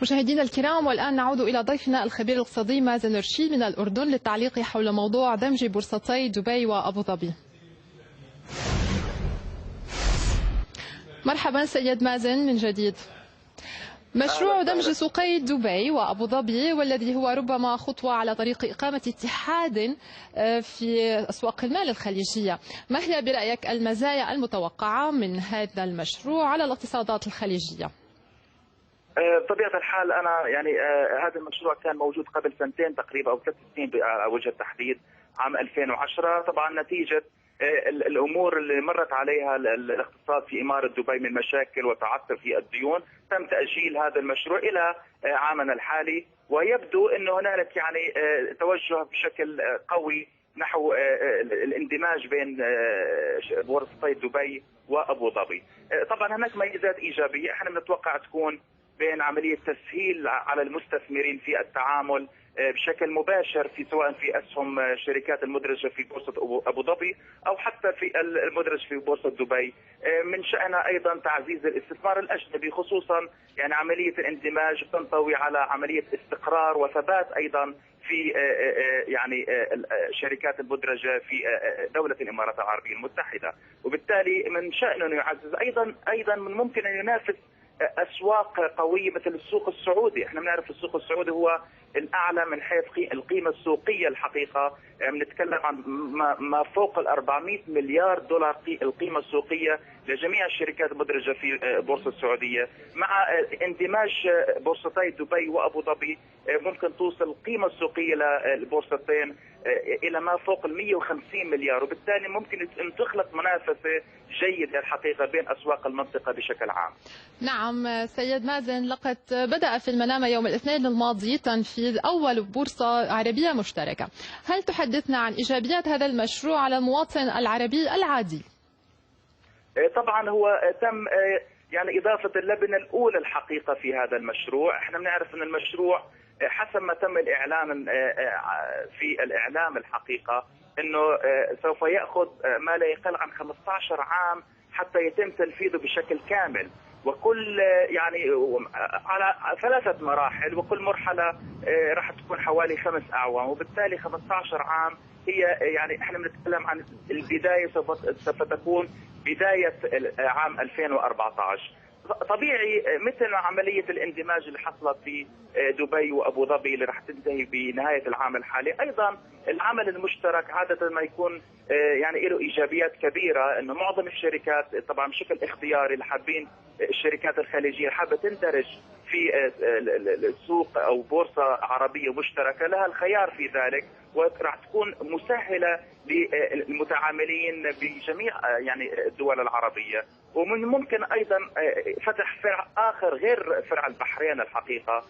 مشاهدينا الكرام، والآن نعود إلى ضيفنا الخبير الاقتصادي مازن رشيد من الأردن للتعليق حول موضوع دمج بورصتي دبي وأبو ظبي. مرحبا سيد مازن من جديد. مشروع دمج سوقي دبي وأبو ظبي والذي هو ربما خطوة على طريق إقامة اتحاد في أسواق المال الخليجية، ما هي برأيك المزايا المتوقعة من هذا المشروع على الاقتصادات الخليجية؟ بطبيعة الحال أنا يعني هذا المشروع كان موجود قبل سنتين تقريبا أو 3 سنين على وجه التحديد، عام 2010. طبعا نتيجة الأمور اللي مرت عليها الاقتصاد في إمارة دبي من مشاكل وتعثر في الديون، تم تأجيل هذا المشروع إلى عامنا الحالي، ويبدو أنه هنالك يعني توجه بشكل قوي نحو الاندماج بين بورصتي دبي وأبو ظبي. طبعا هناك ميزات إيجابية احنا بنتوقع تكون بين عملية تسهيل على المستثمرين في التعامل بشكل مباشر في سواء في أسهم شركات المدرجة في بورصة أبو ظبي أو حتى في المدرج في بورصة دبي. من شأنها أيضا تعزيز الاستثمار الأجنبي، خصوصا يعني عملية الاندماج تنطوي على عملية استقرار وثبات أيضا في يعني الشركات المدرجة في دولة الإمارات العربية المتحدة، وبالتالي من شأنه أن يعزز أيضا من ممكن أن ينافس أسواق قوية مثل السوق السعودي. احنا بنعرف السوق السعودي هو الأعلى من حيث القيمة السوقية الحقيقة، بنتكلم عن ما فوق ال 400 مليار دولار القيمة السوقية لجميع الشركات المدرجة في بورصة السعودية. مع اندماج بورصتي دبي وأبو ظبي ممكن توصل القيمة السوقية للبورصتين إلى ما فوق ال 150 مليار، وبالتالي ممكن أن تخلق منافسة جيدة الحقيقة بين أسواق المنطقة بشكل عام. نعم سيد مازن، لقد بدأ في المنامة يوم الاثنين الماضي تنفيذ أول بورصة عربية مشتركة. هل تحدثنا عن إيجابيات هذا المشروع على المواطن العربي العادي؟ طبعا هو تم يعني إضافة اللبنة الأولى الحقيقة في هذا المشروع. احنا بنعرف أن المشروع حسب ما تم الإعلان في الإعلام الحقيقة أنه سوف يأخذ ما لا يقل عن 15 عام حتى يتم تنفيذه بشكل كامل، وكل يعني على 3 مراحل، وكل مرحلة راح تكون حوالي 5 أعوام، وبالتالي 15 عام هي يعني احنا بنتكلم عن البداية سوف تكون بداية عام 2014. طبيعي مثل عملية الاندماج اللي حصلت في دبي وأبو ظبي اللي راح تنتهي بنهاية العام الحالي، أيضا العمل المشترك عادة ما يكون يعني له إيجابيات كبيرة، أنه معظم الشركات طبعا بشكل اختياري اللي حابين الشركات الخليجية حابة تندرج في السوق أو بورصة عربية مشتركة، لها الخيار في ذلك، وراح تكون مسهلة للمتعاملين بجميع يعني الدول العربية. ومن ممكن أيضا فتح فرع آخر غير فرع البحرين الحقيقة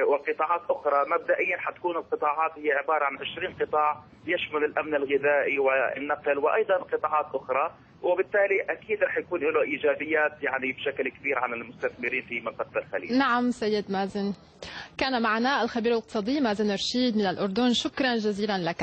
وقطاعات أخرى. مبدئيا حتكون القطاعات هي عبارة عن 20 قطاع يشمل الأمن الغذائي والنقل وأيضا قطاعات أخرى، وبالتالي أكيد رح يكون له إيجابيات يعني بشكل كبير على المستثمرين في منطقة الخليج. نعم سيد مازن، كان معنا الخبير الاقتصادي مازن رشيد من الأردن، شكرا جزيلا لك.